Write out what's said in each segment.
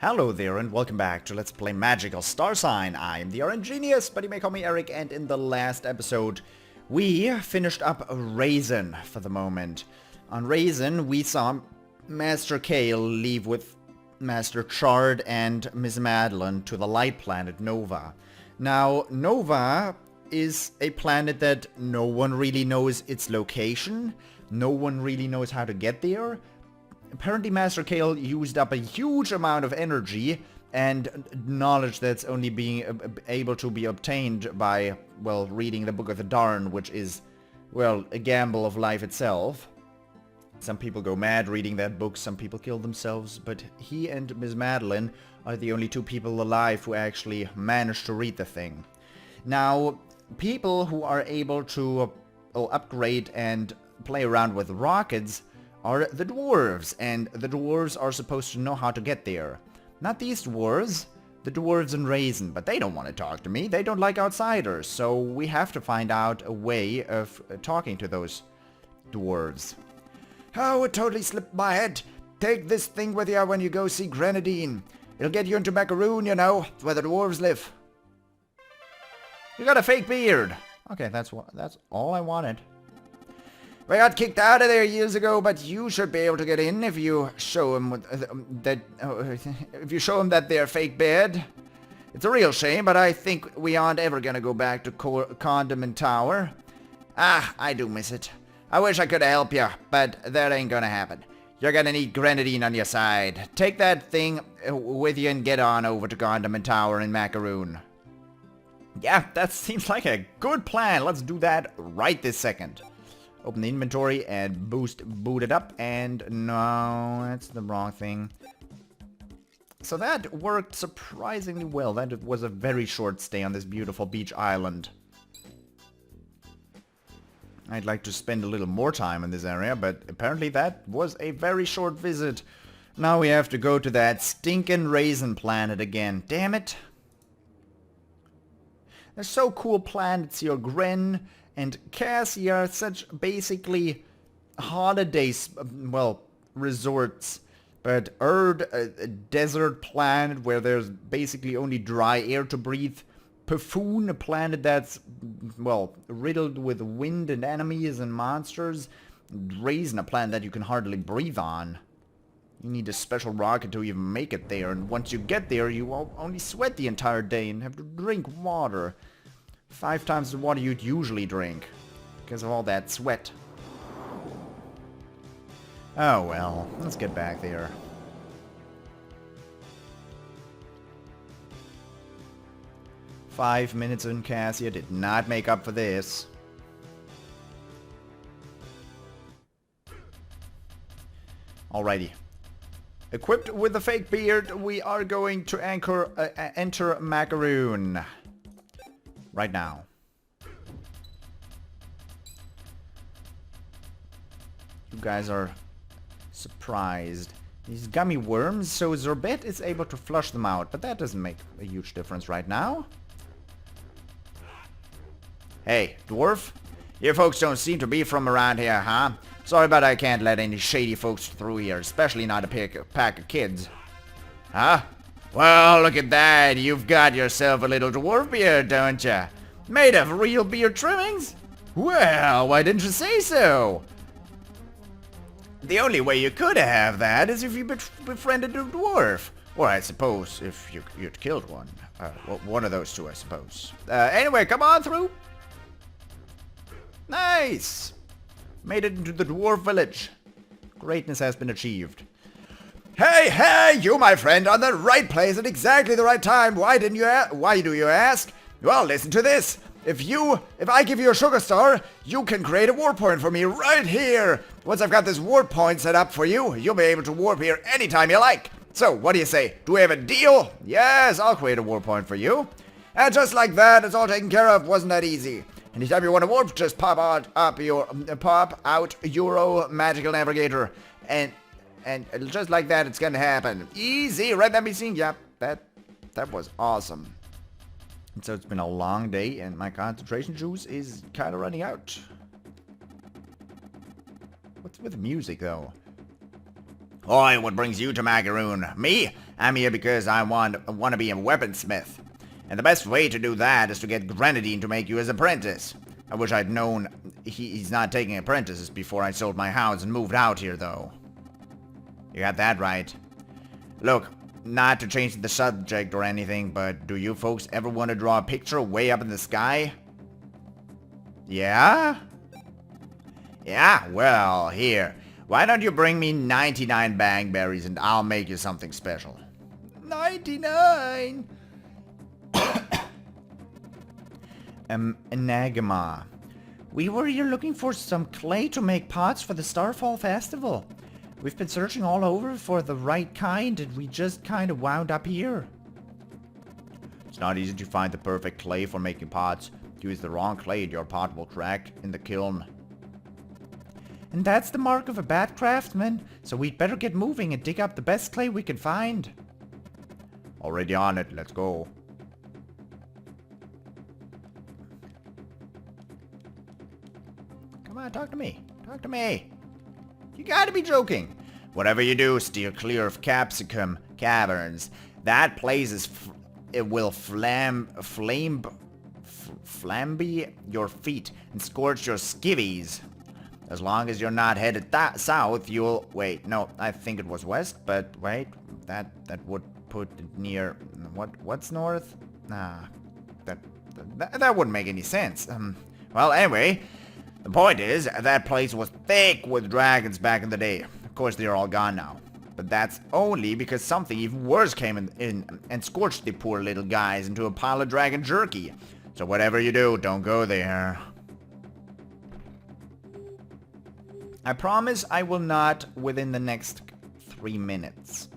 Hello there and welcome back to Let's Play Magical Starsign. I am the RNGenius, but you may call me Eric, and in the last episode we finished up Raisin for the moment. On Raisin we saw Master Kale leave with Master Chard and Miss Madeleine to the light planet Nova. Now Nova is a planet that no one really knows its location, no one really knows how to get there. Apparently Master Kale used up a huge amount of energy and knowledge that's only being able to be obtained by, well, reading the Book of the Darn, which is, well, a gamble of life itself. Some people go mad reading that book, some people kill themselves, but he and Miss Madeleine are the only two people alive who actually managed to read the thing. Now, people who are able to upgrade and play around with rockets are the dwarves, and the dwarves are supposed to know how to get there. Not these dwarves, the dwarves in Raisin, but they don't want to talk to me. They don't like outsiders, so we have to find out a way of talking to those dwarves. Oh, it totally slipped my head. Take this thing with you when you go see Grenadine. It'll get you into Macaroon, you know, where the dwarves live. You got a fake beard. Okay, that's all I wanted. We got kicked out of there years ago, but you should be able to get in if you show them that they're fake beard. It's a real shame, but I think we aren't ever gonna go back to Condiment Tower. Ah, I do miss it. I wish I could help you, but that ain't gonna happen. You're gonna need Grenadine on your side. Take that thing with you and get on over to Condiment Tower in Macaroon. Yeah, that seems like a good plan. Let's do that right this second. Open the inventory and boot it up, and no, that's the wrong thing. So that worked surprisingly well. That was a very short stay on this beautiful beach island. I'd like to spend a little more time in this area, but apparently that was a very short visit. Now we have to go to that stinking Raisin planet again. Damn it. They're so cool planets here. Gren and Cassia are such basically holidays, well, resorts. But Erd, a desert planet where there's basically only dry air to breathe. Paffoon, a planet that's, well, riddled with wind and enemies and monsters. Raisin, a planet that you can hardly breathe on. You need a special rocket to even make it there, and once you get there, you only sweat the entire day and have to drink water. 5 times the water you'd usually drink, because of all that sweat. Oh well, let's get back there. "5 minutes in Cassia did not make up for this. Alrighty. Equipped with the fake beard, we are going to enter Macaroon. Right now. You guys are surprised. These gummy worms, so Zorbet is able to flush them out, but that doesn't make a huge difference right now. Hey, Dwarf? You folks don't seem to be from around here, huh? Sorry, but I can't let any shady folks through here, especially not a pack of kids. Huh? Well, look at that. You've got yourself a little dwarf beard, don't you? Made of real beard trimmings? Well, why didn't you say so? The only way you could have that is if you befriended a dwarf. Or I suppose if you'd killed one. One of those two, I suppose. Anyway, come on through. Nice. Made it into the dwarf village. Greatness has been achieved. Hey, you, my friend, are in the right place at exactly the right time. Why do you ask? Well, listen to this. If I give you a sugar star, you can create a warp point for me right here. Once I've got this warp point set up for you, you'll be able to warp here anytime you like. So, what do you say? Do we have a deal? Yes, I'll create a warp point for you. And just like that, it's all taken care of. Wasn't that easy? Anytime you want to warp, just pop out your magical navigator, and just like that, it's gonna happen. Easy, right? That machine. Yep, that was awesome. And so it's been a long day, and my concentration juice is kind of running out. What's with the music, though? Oi, what brings you to Macaroon? Me? I'm here because I want to be a weaponsmith. And the best way to do that is to get Grenadine to make you his apprentice. I wish I'd known he's not taking apprentices before I sold my house and moved out here, though. You got that right. Look, not to change the subject or anything, but do you folks ever want to draw a picture way up in the sky? Yeah? Yeah, well, here. Why don't you bring me 99 bangberries and I'll make you something special. 99? Enigma. We were here looking for some clay to make pots for the Starfall Festival. We've been searching all over for the right kind and we just kind of wound up here. It's not easy to find the perfect clay for making pots. Use the wrong clay and your pot will crack in the kiln. And that's the mark of a bad craftsman, so we'd better get moving and dig up the best clay we can find. Already on it, let's go. Come on, talk to me. Talk to me. You gotta be joking. Whatever you do, steer clear of Capsicum, Caverns. That place is it will flambe your feet and scorch your skivvies. As long as you're not headed south, you'll... Wait, no, I think it was west, but wait, that would put it near... What's north? Nah, that wouldn't make any sense. Well, anyway, the point is, that place was thick with dragons back in the day. Of course, they're all gone now. But that's only because something even worse came in and scorched the poor little guys into a pile of dragon jerky. So whatever you do, don't go there. I promise I will not within the next 3 minutes.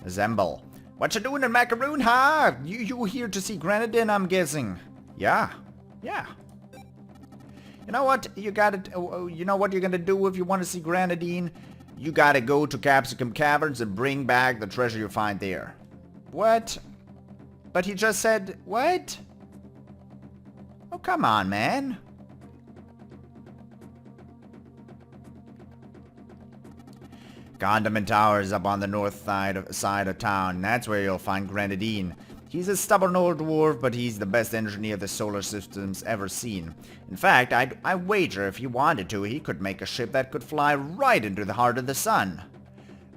Assemble. What you doing in Macaroon, huh? You here to see Grenadine, I'm guessing. Yeah. Yeah. You know what? You know what you're gonna do if you want to see Grenadine? You gotta go to Capsicum Caverns and bring back the treasure you find there. What? But he just said, what? Oh, come on, man. Condiment Tower is up on the north side of town. That's where you'll find Grenadine. He's a stubborn old dwarf, but he's the best engineer the solar system's ever seen. In fact, I wager if he wanted to, he could make a ship that could fly right into the heart of the sun.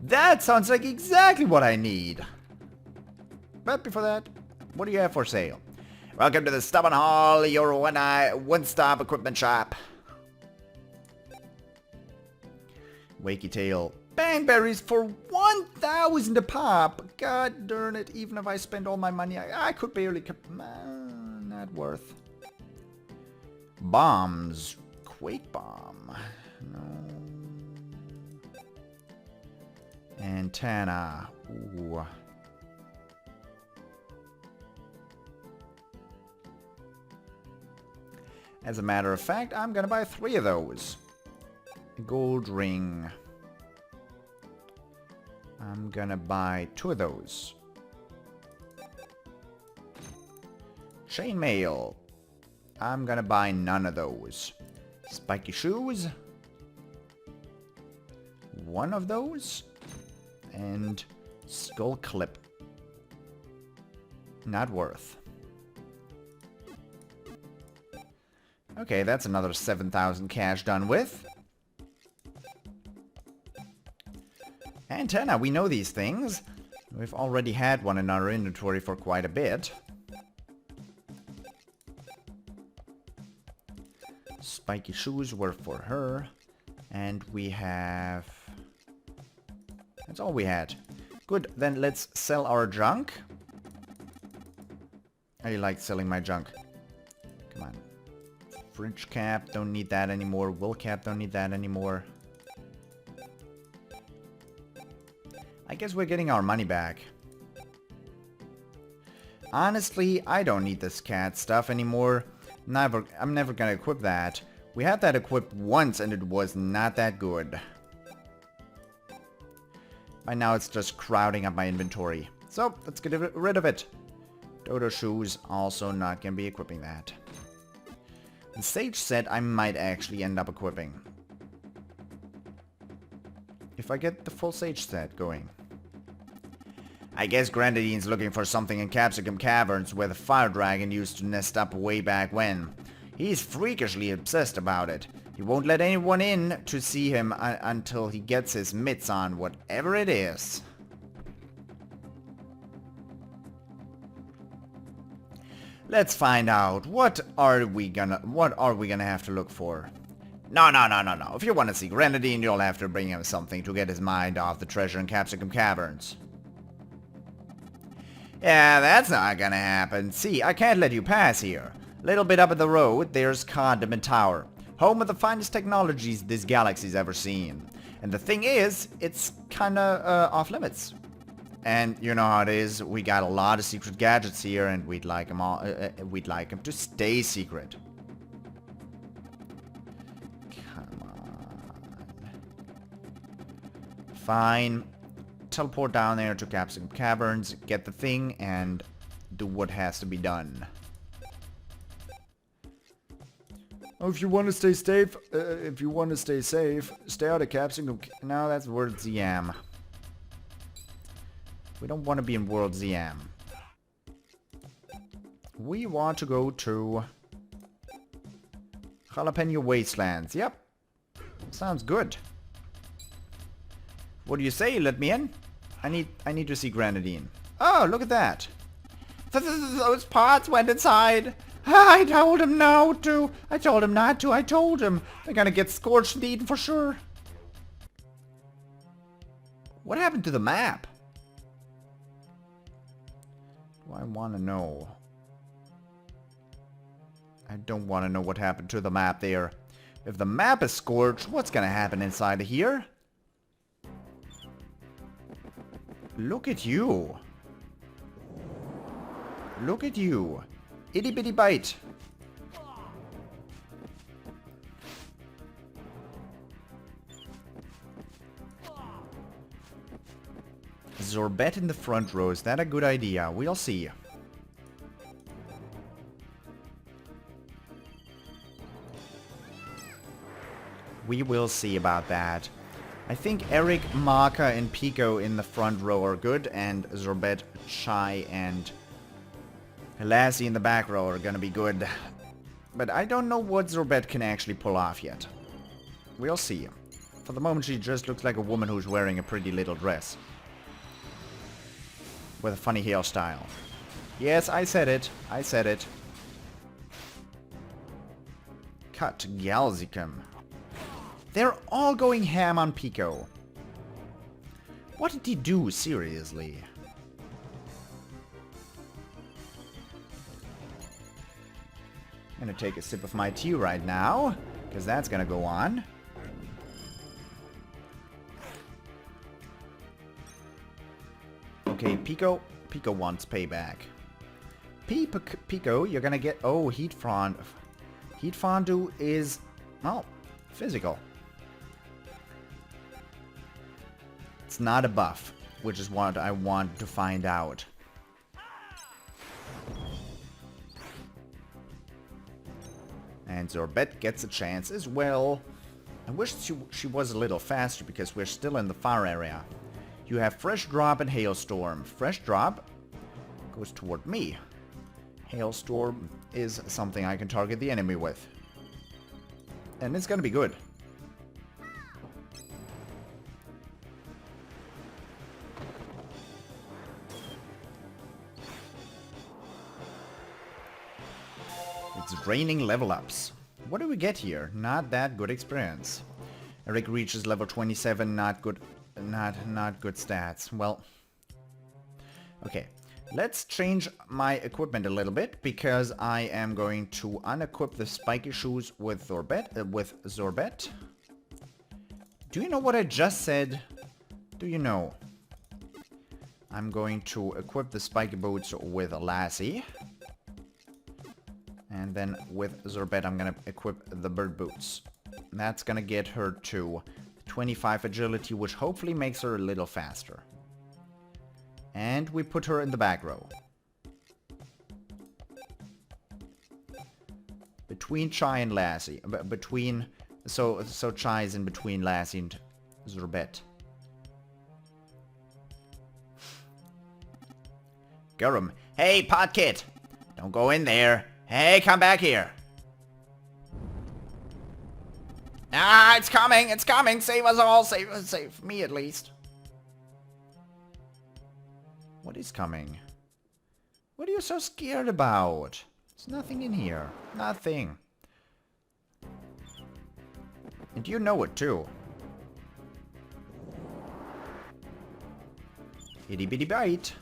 That sounds like exactly what I need. But before that, what do you have for sale? Welcome to the Stubborn Hall, your one-stop equipment shop. Wakey tail. Bangberries for 1,000 a pop. God darn it, even if I spend all my money, I could barely... not worth. Bombs. Quake bomb. No. Antenna. Ooh. As a matter of fact, I'm gonna buy 3 of those. A gold ring. I'm gonna buy 2 of those. Chainmail. I'm gonna buy none of those. Spiky shoes. 1 of those. And skull clip. Not worth. Okay, that's another 7,000 cash done with. Antenna, we know these things. We've already had one in our inventory for quite a bit. Spiky shoes were for her. And we have... That's all we had. Good, then let's sell our junk. I like selling my junk. Come on. Fridge cap, don't need that anymore. Wool cap, don't need that anymore. I guess we're getting our money back. Honestly, I don't need this cat stuff anymore. I'm never gonna equip that. We had that equipped once and it was not that good. By now it's just crowding up my inventory. So, let's get rid of it. Dodo shoes, also not gonna be equipping that. The Sage set I might actually end up equipping. If I get the full Sage set going. I guess Grenadine's looking for something in Capsicum Caverns where the fire dragon used to nest up way back when. He's freakishly obsessed about it. He won't let anyone in to see him until he gets his mitts on whatever it is. Let's find out. What are we gonna have to look for? No. If you want to see Grenadine, you'll have to bring him something to get his mind off the treasure in Capsicum Caverns. Yeah, that's not gonna happen. See, I can't let you pass here. Little bit up at the road, there's Condiment Tower. Home of the finest technologies this galaxy's ever seen. And the thing is, it's kinda off limits. And you know how it is, we got a lot of secret gadgets here and we'd like them to stay secret. Come on. Fine. Teleport down there to Capsicum Caverns, get the thing, and do what has to be done. Oh, if you want to stay safe, stay out of Capsicum. No, that's World ZM. We don't want to be in World ZM. We want to go to Jalapeno Wastelands. Yep. Sounds good. What do you say? Let me in? I need to see Grenadine. Oh, look at that. Those parts went inside. I told him not to. I told him. They're gonna get scorched and eaten for sure. What happened to the map? Do I want to know? I don't want to know what happened to the map there. If the map is scorched, what's gonna happen inside of here? Look at you. Look at you. Itty bitty bite. Zorbet in the front row. Is that a good idea? We'll see. We will see about that. I think Eric, Maka, and Pico in the front row are good, and Zorbet, Chai, and Lassie in the back row are gonna be good. But I don't know what Zorbet can actually pull off yet. We'll see. For the moment, she just looks like a woman who's wearing a pretty little dress. With a funny hairstyle. Yes, I said it. I said it. Cut Galzicum. They're all going ham on Pico. What did he do, seriously? I'm gonna take a sip of my tea right now, because that's gonna go on. Okay, Pico wants payback. Pico, you're gonna get... Oh, Heat Fondue. Heat Fondue is... Oh, physical. It's not a buff, which is what I want to find out. And Zorbet gets a chance as well. I wish she was a little faster because we're still in the far area. You have Fresh Drop and Hailstorm. Fresh Drop goes toward me. Hailstorm is something I can target the enemy with. And it's gonna be good. It's raining level ups. What do we get here? Not that good experience. Eric reaches level 27, not good stats. Well, okay. Let's change my equipment a little bit because I am going to unequip the spiky shoes with Zorbet. Do you know what I just said? Do you know? I'm going to equip the spiky boots with Lassie. And then with Zorbet, I'm going to equip the bird boots. That's going to get her to 25 agility, which hopefully makes her a little faster. And we put her in the back row. Between Chai and Lassie. Between... So Chai's in between Lassie and Zurbet. Gurum. Hey, Podkit! Don't go in there. Hey, come back here. Ah, it's coming! It's coming! Save us all! Save me at least. What is coming? What are you so scared about? There's nothing in here. Nothing. And you know it too. Itty bitty bite.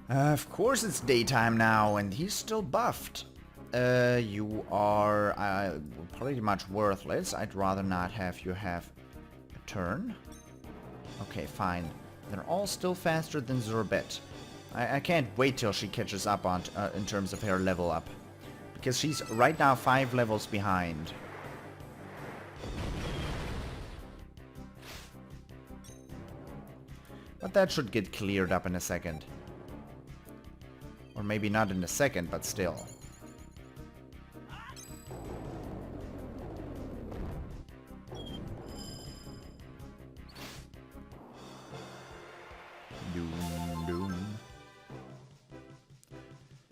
Of course it's daytime now, and he's still buffed. You are pretty much worthless. I'd rather not have you have a turn. Okay, fine. They're all still faster than Zurbet. I can't wait till she catches up on in terms of her level up. Because she's right now 5 levels behind. But that should get cleared up in a second. Or maybe not in a second, but still.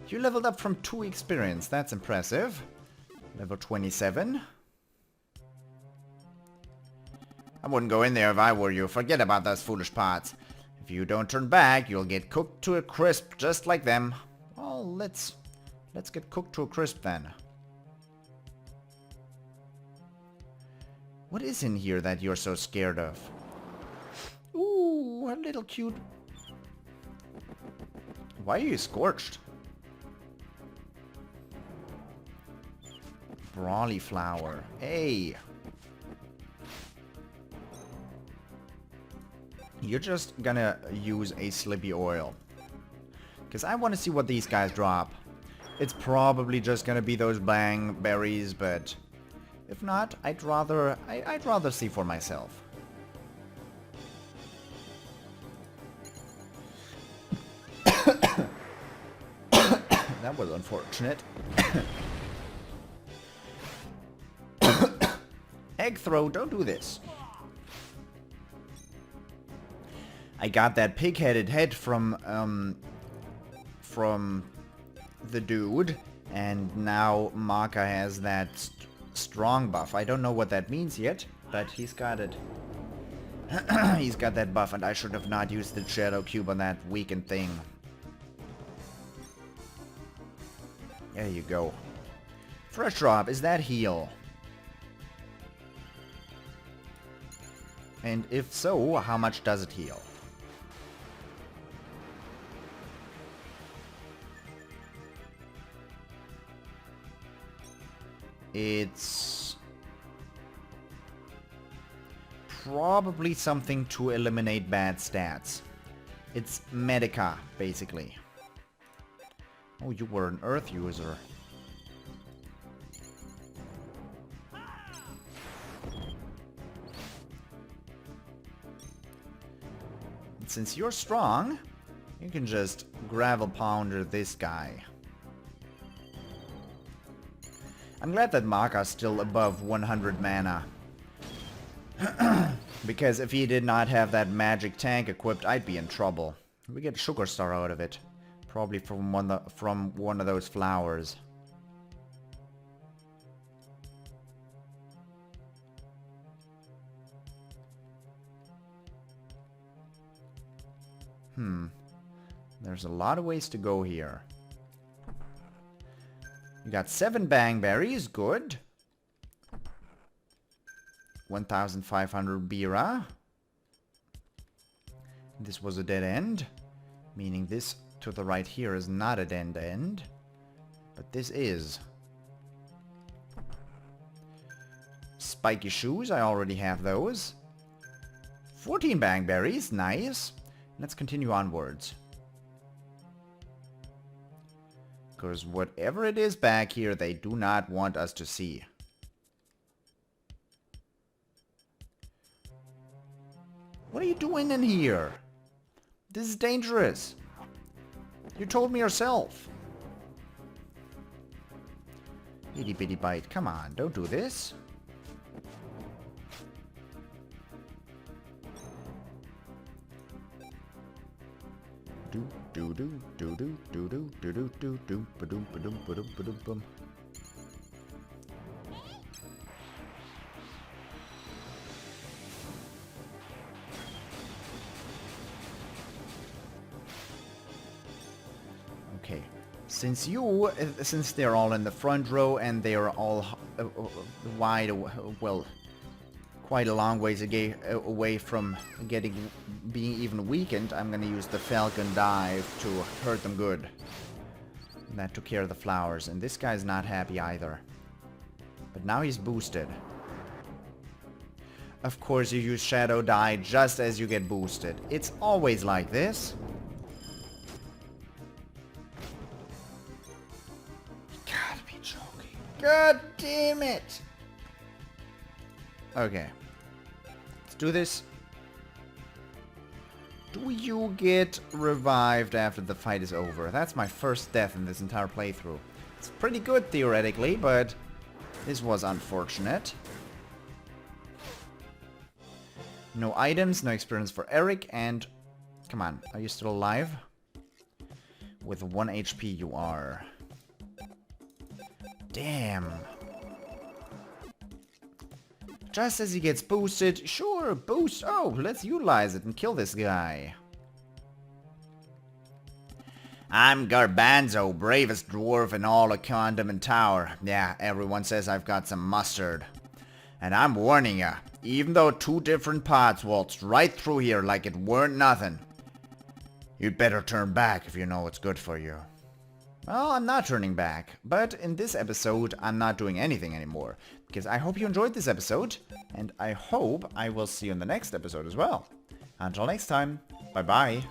You leveled up from 2 experience. That's impressive. Level 27. I wouldn't go in there if I were you. Forget about those foolish pots. If you don't turn back, you'll get cooked to a crisp just like them. Well, let's get cooked to a crisp then. What is in here that you're so scared of? Ooh, a little cute. Why are you scorched? Brawly flower. Hey. You're just gonna use a slippy oil. Because I want to see what these guys drop. It's probably just gonna be those bang berries, but if not, I'd rather see for myself. That was unfortunate. Egg throw, don't do this. I got that pig-headed head from the dude, and now Maka has that strong buff. I don't know what that means yet, but he's got it. He's got that buff, and I should have not used the shadow cube on that weakened thing. There you go. Fresh drop, is that heal? And if so, how much does it heal? It's probably something to eliminate bad stats. It's Medica, basically. Oh, you were an Earth user. And since you're strong, you can just gravel pounder this guy. I'm glad that Maka's still above 100 mana. Because if he did not have that magic tank equipped, I'd be in trouble. We get Sugar Star out of it. Probably from one of those flowers. There's a lot of ways to go here. You got 7 bang berries, good. 1,500 bira. This was a dead end, meaning this to the right here is not a dead end, but this is. Spiky shoes, I already have those. 14 bang berries, nice. Let's continue onwards. Because whatever it is back here, they do not want us to see. What are you doing in here? This is dangerous. You told me yourself. Itty bitty bite. Come on, don't do this. Do do do do do do do do do do do ba-doom ba-doom ba-doom ba-doom bum. Okay, since they're all in the front row and they are all wide, well, quite a long ways away from being even weakened, I'm gonna use the Falcon Dive to hurt them good. And that took care of the flowers, and this guy's not happy either. But now he's boosted. Of course you use Shadow Die just as you get boosted. It's always like this. God damn it! Okay. Let's do this. Do you get revived after the fight is over? That's my first death in this entire playthrough. It's pretty good theoretically, but this was unfortunate. No items, no experience for Eric, and... Come on, are you still alive? With 1 HP you are. Damn. Just as he gets boosted, sure, boost. Oh, let's utilize it and kill this guy. I'm Garbanzo, bravest dwarf in all of Condiment Tower. Yeah, everyone says I've got some mustard. And I'm warning ya, even though 2 different paths waltzed right through here like it weren't nothing, you'd better turn back if you know what's good for you. Well, I'm not turning back, but in this episode, I'm not doing anything anymore, because I hope you enjoyed this episode, and I hope I will see you in the next episode as well. Until next time, bye-bye.